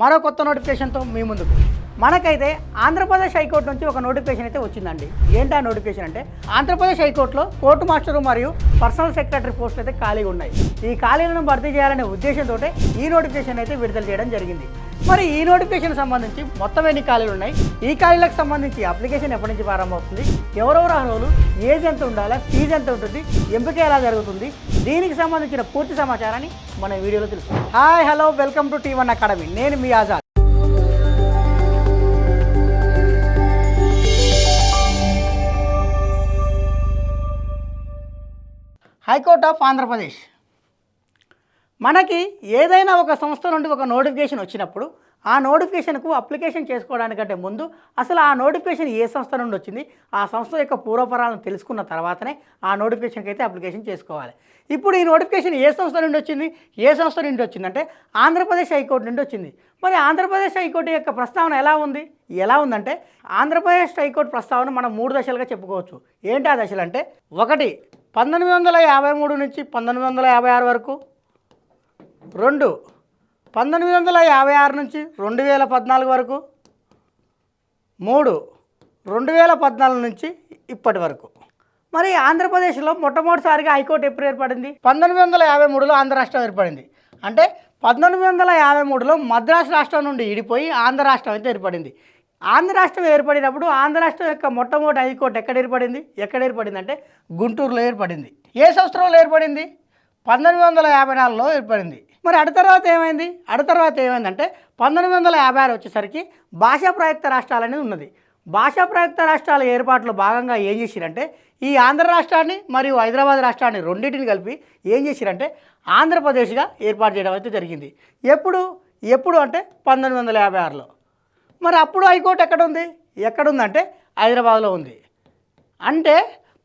మరో కొత్త నోటిఫికేషన్తో మీ ముందుకు. మనకైతే ఆంధ్రప్రదేశ్ హైకోర్టు నుంచి ఒక నోటిఫికేషన్ అయితే వచ్చిందండి. ఏంటి ఆ నోటిఫికేషన్ అంటే, ఆంధ్రప్రదేశ్ హైకోర్టులో కోర్టు మాస్టరు మరియు పర్సనల్ సెక్రటరీ పోస్టులు అయితే ఖాళీగా ఉన్నాయి. ఈ ఖాళీలను భర్తీ చేయాలనే ఉద్దేశంతో ఈ నోటిఫికేషన్ అయితే విడుదల చేయడం జరిగింది. మరి ఈ నోటిఫికేషన్ సంబంధించి మొత్తం ఎన్ని ఖాళీలు ఉన్నాయి, ఈ ఖాళీలకు సంబంధించి అప్లికేషన్ ఎప్పటి నుంచి ప్రారంభమవుతుంది, ఎవరెవరు అర్హులు, ఏజ్ ఎంత ఉండాలి, ఫీజు ఎంత ఉంటుంది, ఎంపిక ఎలా జరుగుతుంది, దీనికి సంబంధించిన పూర్తి సమాచారాన్ని మన వీడియోలో తెలుసుకుందాం. Hi hello welcome to T1 academy. నేను మీ ఆజాద్. High court of Andhra Pradesh. మనకి ఏదైనా ఒక సంస్థ నుండి ఒక నోటిఫికేషన్ వచ్చినప్పుడు ఆ నోటిఫికేషన్కు అప్లికేషన్ చేసుకోవడానికంటే ముందు అసలు ఆ నోటిఫికేషన్ ఏ సంస్థ నుండి వచ్చింది, ఆ సంస్థ యొక్క పూర్వపరాలను తెలుసుకున్న తర్వాతనే ఆ నోటిఫికేషన్కి అయితే అప్లికేషన్ చేసుకోవాలి. ఇప్పుడు ఈ నోటిఫికేషన్ ఏ సంస్థ నుండి వచ్చింది, ఏ సంస్థ నుండి వచ్చిందంటే ఆంధ్రప్రదేశ్ హైకోర్టు నుండి వచ్చింది. మరి ఆంధ్రప్రదేశ్ హైకోర్టు యొక్క ప్రస్తావన ఎలా ఉందంటే ఆంధ్రప్రదేశ్ హైకోర్టు ప్రస్తావన మనం 3 దశలుగా చెప్పుకోవచ్చు. ఏంటి ఆ దశలు అంటే, 1 1953 నుంచి 1956 వరకు, 2 1956 నుంచి 2014 వరకు, 3 2014 నుంచి ఇప్పటి వరకు. మరి ఆంధ్రప్రదేశ్లో మొట్టమొదటిసారిగా హైకోర్టు ఎప్పుడు ఏర్పడింది? 1953లో ఆంధ్ర రాష్ట్రం ఏర్పడింది. అంటే 1953లో మద్రాసు రాష్ట్రం నుండి విడిపోయి ఆంధ్ర రాష్ట్రం అయితే ఏర్పడింది. ఆంధ్ర రాష్ట్రం ఏర్పడినప్పుడు ఆంధ్ర రాష్ట్రం యొక్క మొట్టమొదటి హైకోర్టు ఎక్కడ ఏర్పడింది అంటే గుంటూరులో ఏర్పడింది. ఏ సంవత్సరంలో ఏర్పడింది? 1954లో ఏర్పడింది. మరి అటు తర్వాత ఏమైందంటే 1956 వచ్చేసరికి భాషా ప్రయుక్త రాష్ట్రాలు అనేది ఉన్నది. భాషా ప్రయుక్త రాష్ట్రాల ఏర్పాటులో భాగంగా ఏం చేసిరంటే ఈ ఆంధ్ర రాష్ట్రాన్ని మరియు హైదరాబాద్ రాష్ట్రాన్ని రెండింటిని కలిపి ఏం చేసిరంటే ఆంధ్రప్రదేశ్గా ఏర్పాటు చేయడం అయితే జరిగింది. ఎప్పుడు అంటే 1956లో. మరి అప్పుడు హైకోర్టు ఎక్కడుందంటే హైదరాబాద్లో ఉంది. అంటే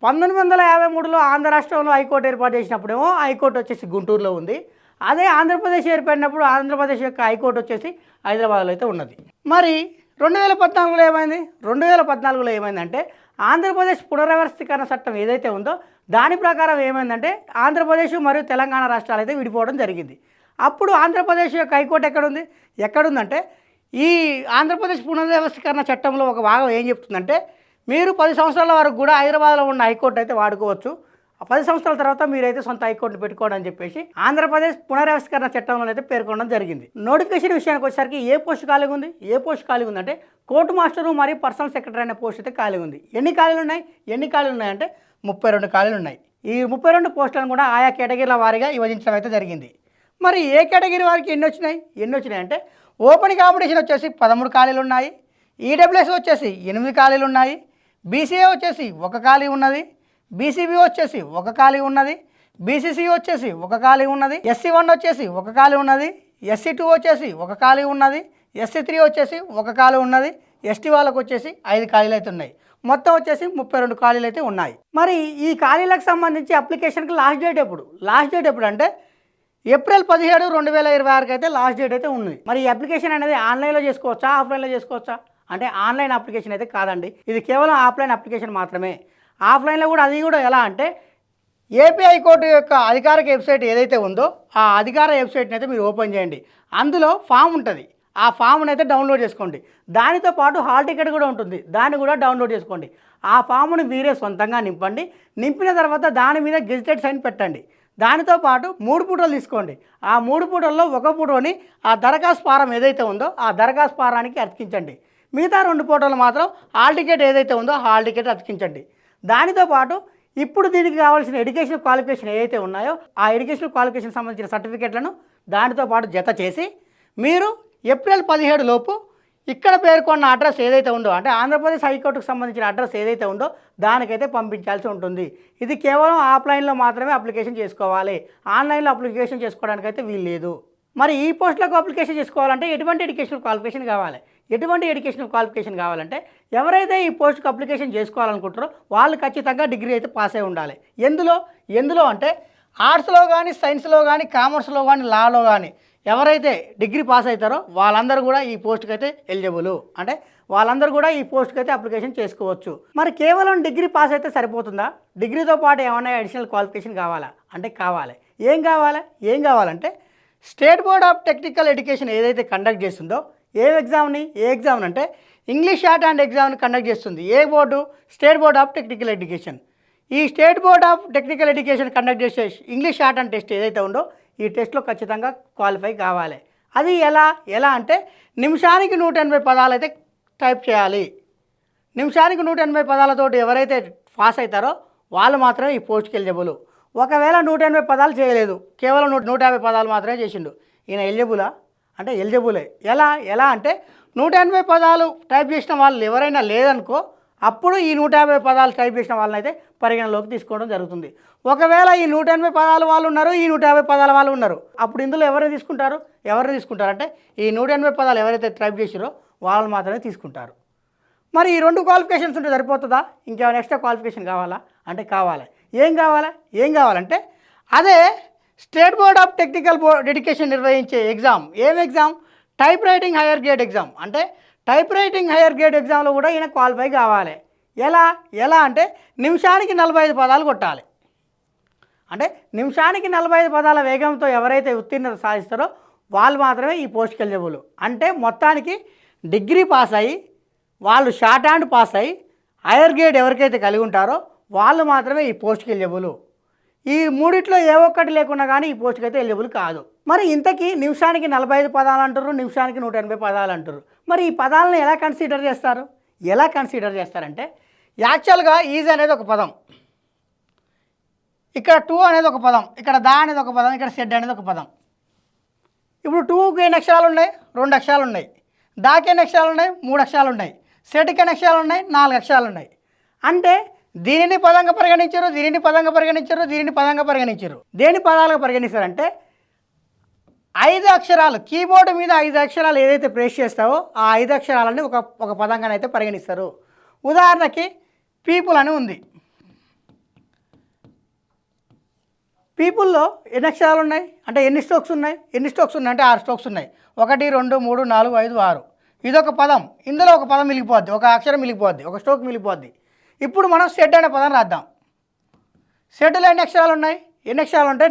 1953లో ఆంధ్ర రాష్ట్రంలో హైకోర్టు ఏర్పాటు చేసినప్పుడేమో హైకోర్టు వచ్చేసి గుంటూరులో ఉంది. అదే ఆంధ్రప్రదేశ్ ఏర్పడినప్పుడు ఆంధ్రప్రదేశ్ యొక్క హైకోర్టు వచ్చేసి హైదరాబాద్లో అయితే ఉన్నది. మరి 2014లో ఏమైందంటే ఆంధ్రప్రదేశ్ పునర్వ్యవస్థీకరణ చట్టం ఏదైతే ఉందో దాని ప్రకారం ఏమైందంటే ఆంధ్రప్రదేశ్ మరియు తెలంగాణ రాష్ట్రాలు అయితే విడిపోవడం జరిగింది. అప్పుడు ఆంధ్రప్రదేశ్ యొక్క హైకోర్టు ఎక్కడుందంటే ఈ ఆంధ్రప్రదేశ్ పునర్వ్యవస్థీకరణ చట్టంలో ఒక భాగం ఏం చెప్తుందంటే మీరు 10 సంవత్సరాల వరకు కూడా హైదరాబాద్లో ఉన్న హైకోర్టు అయితే వాడుకోవచ్చు, 10 సంవత్సరాల తర్వాత మీరైతే సొంత హైకోర్టును పెట్టుకోవడం అని చెప్పేసి ఆంధ్రప్రదేశ్ పునర్వ్యవస్థీకరణ చట్టంలో అయితే పేర్కొనడం జరిగింది. నోటిఫికేషన్ విషయానికి వచ్చేసరికి ఏ పోస్ట్ ఖాళీగా ఉంది అంటే కోర్టు మాస్టరు మరియు పర్సనల్ సెక్రటరీ అనే పోస్ట్ అయితే ఖాళీ ఉంది. ఎన్ని ఖాళీలు ఉన్నాయంటే 32 ఖాళీలు ఉన్నాయి. ఈ 32 పోస్టులను కూడా ఆయా కేటగిరీల వారీగా విభజించడం అయితే జరిగింది. మరి ఏ కేటగిరీ వారికి ఎన్ని వచ్చినాయి అంటే ఓపెన్ కాంపిటీషన్ వచ్చేసి 13 ఖాళీలు ఉన్నాయి, ఈడబ్ల్యూఎస్ వచ్చేసి 8 ఖాళీలు ఉన్నాయి, బీసీఏ వచ్చేసి 1 ఖాళీ ఉన్నది, బీసీబీ వచ్చేసి 1 ఖాళీ ఉన్నది, బీసీసీ వచ్చేసి 1 ఖాళీ ఉన్నది, SC1 వచ్చేసి 1 ఖాళీ ఉన్నది, SC2 వచ్చేసి 1 ఖాళీ ఉన్నది, SC3 వచ్చేసి 1 ఖాళీ ఉన్నది, ST వాళ్ళకు వచ్చేసి 5 ఖాళీలు అయితే ఉన్నాయి. మొత్తం వచ్చేసి 32 ఖాళీలు అయితే ఉన్నాయి. మరి ఈ ఖాళీలకు సంబంధించి అప్లికేషన్కి లాస్ట్ డేట్ ఎప్పుడు అంటే ఏప్రిల్ 17, 2026 అయితే లాస్ట్ డేట్ అయితే ఉంది. మరి ఈ అప్లికేషన్ అనేది ఆన్లైన్లో చేసుకోవచ్చా, ఆఫ్లైన్లో చేసుకోవచ్చా అంటే ఆన్లైన్ అప్లికేషన్ అయితే కాదండి, ఇది కేవలం ఆఫ్లైన్ అప్లికేషన్ మాత్రమే. ఆఫ్లైన్లో కూడా అది ఎలా అంటే ఏపీ హైకోర్టు యొక్క అధికారిక వెబ్సైట్ ఏదైతే ఉందో ఆ అధికార వెబ్సైట్ని అయితే మీరు ఓపెన్ చేయండి. అందులో ఫామ్ ఉంటుంది, ఆ ఫామ్ని అయితే డౌన్లోడ్ చేసుకోండి. దానితో పాటు హాల్ టికెట్ కూడా ఉంటుంది, దాన్ని కూడా డౌన్లోడ్ చేసుకోండి. ఆ ఫామ్ను మీరే సొంతంగా నింపిన తర్వాత దాని మీద గెజిటెడ్ సైన్ పెట్టండి. దానితో పాటు 3 ఫోటోలు తీసుకోండి. ఆ 3 ఫోటోల్లో ఒక ఫోటోని ఆ దరఖాస్తు ఫారం ఏదైతే ఉందో ఆ దరఖాస్తు ఫారానికి అతికించండి. మిగతా 2 ఫోటోలు మాత్రం హాల్ టికెట్ ఏదైతే ఉందో హాల్ టికెట్ అతికించండి. దానితో పాటు ఇప్పుడు దీనికి కావాల్సిన ఎడ్యుకేషనల్ క్వాలిఫికేషన్ ఏదైతే ఉన్నాయో ఆ ఎడ్యుకేషనల్ క్వాలిఫికేషన్ సంబంధించిన సర్టిఫికేట్లను దానితో పాటు జత చేసి మీరు ఏప్రిల్ 17 లోపు ఇక్కడ పేర్కొన్న అడ్రస్ ఏదైతే ఉందో అంటే ఆంధ్రప్రదేశ్ హైకోర్టుకు సంబంధించిన అడ్రస్ ఏదైతే ఉందో దానికైతే పంపించాల్సి ఉంటుంది. ఇది కేవలం ఆఫ్లైన్లో మాత్రమే అప్లికేషన్ చేసుకోవాలి, ఆన్లైన్లో అప్లికేషన్ చేసుకోవడానికైతే వీలు లేదు. మరి ఈ పోస్టులకు అప్లికేషన్ చేసుకోవాలంటే ఎటువంటి ఎడ్యుకేషనల్ క్వాలిఫికేషన్ కావాలంటే ఎవరైతే ఈ పోస్ట్కి అప్లికేషన్ చేసుకోవాలనుకుంటారో వాళ్ళు ఖచ్చితంగా డిగ్రీ అయితే పాస్ అయి ఉండాలి. ఎందులో అంటే ఆర్ట్స్లో కానీ, సైన్స్లో కానీ, కామర్స్లో కానీ, లాలో కానీ ఎవరైతే డిగ్రీ పాస్ అవుతారో వాళ్ళందరూ కూడా ఈ పోస్ట్కి అయితే ఎలిజిబుల్, అంటే వాళ్ళందరూ కూడా ఈ పోస్ట్కి అయితే అప్లికేషన్ చేసుకోవచ్చు. మరి కేవలం డిగ్రీ పాస్ అయితే సరిపోతుందా? డిగ్రీతో పాటు ఏమైనా అడిషనల్ క్వాలిఫికేషన్ కావాలా అంటే కావాలి. ఏం కావాలంటే state board of technical education ఏదైతే కండక్ట్ చేస్తుందో ఏ ఎగ్జామ్ అంటే ఇంగ్లీష్ షార్ట్ హ్యాండ్ ఎగ్జామ్ని కండక్ట్ చేస్తుంది. ఏ board? State board of technical education. ఈ state board of technical education conduct చేసే ఇంగ్లీష్ షార్ట్ హ్యాండ్ టెస్ట్ ఏదైతే ఉందో ఈ టెస్ట్లో ఖచ్చితంగా క్వాలిఫై కావాలి. అది ఎలా అంటే నిమిషానికి 180 పదాలు అయితే టైప్ చేయాలి. నిమిషానికి 180 పదాలతోటి ఎవరైతే పాస్ అవుతారో వాళ్ళు మాత్రమే ఈ పోస్ట్కి ఎలిజిబుల్. ఒకవేళ 180 పదాలు చేయలేదు, కేవలం 150 పదాలు మాత్రమే చేసిండు, ఈయన ఎలిజిబులా అంటే ఎలిజిబులే. ఎలా అంటే 180 పదాలు టైప్ చేసిన వాళ్ళు ఎవరైనా లేదనుకో అప్పుడు ఈ 150 పదాలు టైప్ చేసిన వాళ్ళని అయితే పరిగణలోకి తీసుకోవడం జరుగుతుంది. ఒకవేళ ఈ 180 పదాలు వాళ్ళు ఉన్నారు, ఈ 150 పదాల వాళ్ళు ఉన్నారు, అప్పుడు ఇందులో ఎవరు తీసుకుంటారంటే ఈ 180 పదాలు ఎవరైతే టైప్ చేసారో వాళ్ళు మాత్రమే తీసుకుంటారు. మరి ఈ 2 క్వాలిఫికేషన్స్ ఉంటే సరిపోతుందా? ఇంకేమైనా ఎక్స్ట్రా క్వాలిఫికేషన్ కావాలా అంటే కావాలి. ఏం కావాలంటే అదే state board of technical education నిర్వహించే exam. Exam? Type writing higher grade exam. అంటే టైప్ రైటింగ్ హైయర్ గ్రేడ్ ఎగ్జామ్లో కూడా ఈయన క్వాలిఫై కావాలి. ఎలా అంటే నిమిషానికి 45 పదాలు కొట్టాలి. అంటే నిమిషానికి 45 పదాల వేగంతో ఎవరైతే ఉత్తీర్ణత సాధిస్తారో వాళ్ళు మాత్రమే ఈ పోస్ట్కి ఎలిజిబుల్. అంటే మొత్తానికి డిగ్రీ పాస్ అయ్యి వాళ్ళు షార్ట్ హ్యాండ్ పాస్ అయ్యి హైయర్ గ్రేడ్ ఎవరికైతే కలిగి ఉంటారో వాళ్ళు మాత్రమే ఈ పోస్ట్కి ఎలిజిబుల్. ఈ మూడిట్లో ఏ ఒక్కటి లేకున్నా కానీ ఈ పోస్ట్కి అయితే ఎలిజిబుల్ కాదు. మరి ఇంతకీ నిమిషానికి 45 పదాలు అంటారు, నిమిషానికి 180 పదాలు అంటారు. మరి ఈ పదాలను ఎలా కన్సిడర్ చేస్తారంటే యాక్చువల్గా ఈజ్ అనేది ఒక పదం, ఇక్కడ టు అనేది ఒక పదం, ఇక్కడ దా అనేది ఒక పదం, ఇక్కడ సెడ్ అనేది ఒక పదం. ఇప్పుడు టూకి ఎన్ని అక్షరాలు ఉన్నాయి? 2 అక్షరాలు ఉన్నాయి. దాకి ఎన్ని అక్షరాలు ఉన్నాయి? 3 అక్షరాలు ఉన్నాయి. సెడ్కి ఎన్ని అక్షరాలు ఉన్నాయి? 4 అక్షరాలు ఉన్నాయి. అంటే దీనిని పదంగా పరిగణించారు, దీనిని పదంగా పరిగణించారు, దీనిని పదంగా పరిగణించారు. దేని పదాలుగా పరిగణిస్తారంటే 5 అక్షరాలు, కీబోర్డు మీద 5 అక్షరాలు ఏదైతే ప్రెస్ చేస్తావో ఆ 5 అక్షరాలని ఒక పదంగానైతే పరిగణిస్తారు. ఉదాహరణకి పీపుల్ అని ఉంది. పీపుల్లో ఎన్ని అక్షరాలు ఉన్నాయి అంటే ఎన్ని స్ట్రోక్స్ ఉన్నాయి అంటే 6 స్ట్రోక్స్ ఉన్నాయి. 1 2 3 4 5 6. ఇదొక పదం. ఇందులో ఒక పదం మిగిలిపోద్ది, ఒక అక్షరం మిగిలిపోద్ది, ఒక స్ట్రోక్ మిగిలిపోద్ది. ఇప్పుడు మనం సెట్ అనే పదం రాద్దాం. సెట్లో ఎన్ని అక్షరాలు ఉంటాయి?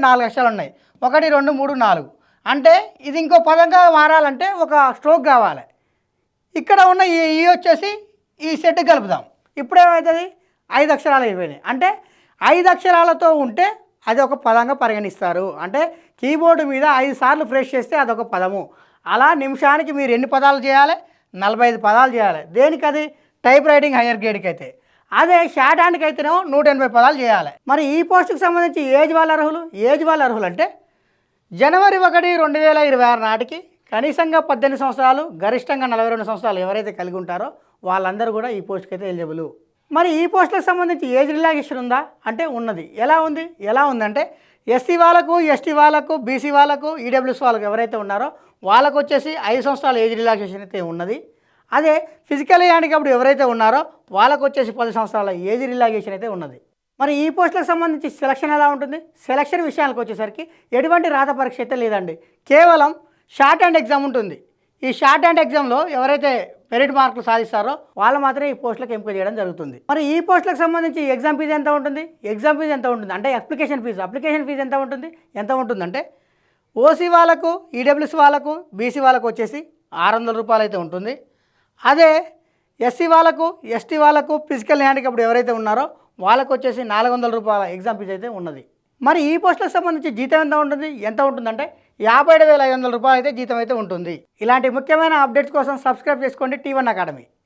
4 అక్షరాలు ఉన్నాయి. 1 2 3 4. అంటే ఇది ఇంకో పదంగా మారాలంటే ఒక స్ట్రోక్ కావాలి. ఇక్కడ ఉన్న ఈ వచ్చేసి ఈ సెట్ కలుపుదాం. ఇప్పుడు ఏమవుతుంది? 5 అక్షరాలు అయిపోయినాయి. అంటే 5 అక్షరాలతో ఉంటే అది ఒక పదంగా పరిగణిస్తారు. అంటే కీబోర్డు మీద 5 సార్లు ప్రెస్ చేస్తే అదొక పదము. అలా నిమిషానికి మీరు ఎన్ని పదాలు చేయాలి? 45 పదాలు చేయాలి. దేనికి? అది టైప్ రైటింగ్ హైయర్ గ్రేడ్కి అయితే. అదే షార్ట్ హ్యాండ్కి అయితేనేమో 180 పదాలు చేయాలి. మరి ఈ పోస్టుకు సంబంధించి ఏజ్ వాళ్ళ అర్హులు అంటే జనవరి 1, 2026 నాటికి కనీసంగా 18 సంవత్సరాలు, గరిష్టంగా 42 సంవత్సరాలు ఎవరైతే కలిగి ఉంటారో వాళ్ళందరూ కూడా ఈ పోస్ట్కి అయితే ఎలిజిబుల్. మరి ఈ పోస్టులకు సంబంధించి ఏజ్ రిలాక్సేషన్ ఉందా అంటే ఉన్నది. ఎలా ఉందంటే ఎస్సీ వాళ్ళకు, ఎస్టీ వాళ్ళకు, బీసీ వాళ్ళకు, ఈడబ్ల్యూఎస్ వాళ్ళకు ఎవరైతే ఉన్నారో వాళ్ళకు వచ్చేసి 5 సంవత్సరాల ఏజ్ రిలాక్సేషన్ అయితే ఉన్నది. అదే ఫిజికల్ హ్యాండిక్యాప్డ్ ఎవరైతే ఉన్నారో వాళ్ళకు వచ్చేసి 10 సంవత్సరాల ఏజ్ రిలాక్సేషన్ అయితే ఉన్నది. మరి ఈ పోస్టులకు సంబంధించి సెలక్షన్ ఎలా ఉంటుంది? సెలక్షన్ విషయానికి వచ్చేసరికి ఎటువంటి రాత పరీక్ష అయితే లేదండి. కేవలం షార్ట్ హ్యాండ్ ఎగ్జామ్ ఉంటుంది. ఈ షార్ట్ హ్యాండ్ ఎగ్జామ్లో ఎవరైతే మెరిట్ మార్కులు సాధిస్తారో వాళ్ళు మాత్రమే ఈ పోస్టులకు ఎంపిక చేయడం జరుగుతుంది. మరి ఈ పోస్టులకు సంబంధించి ఎగ్జామ్ ఫీజు ఎంత ఉంటుంది? అంటే అప్లికేషన్ ఫీజు ఎంత ఉంటుందంటే ఓసీ వాళ్ళకు, ఈడబ్ల్యూఎస్ వాళ్ళకు, బీసీ వాళ్ళకు వచ్చేసి 600 రూపాయలు అయితే ఉంటుంది. అదే ఎస్సీ వాళ్ళకు, ఎస్టీ వాళ్ళకు, ఫిజికల్ హ్యాండిక్యాప్డ్ ఎవరైతే ఉన్నారో వాళ్ళకు వచ్చేసి 400 రూపాయల ఎగ్జామ్ ఫీజు అయితే ఉన్నది. మరి ఈ పోస్టులకు సంబంధించి జీతం ఎంత ఉంటుందంటే 57,500 రూపాయలు అయితే జీతం అయితే ఉంటుంది. ఇలాంటి ముఖ్యమైన అప్డేట్స్ కోసం సబ్స్క్రైబ్ చేసుకోండి T1 అకాడమీ.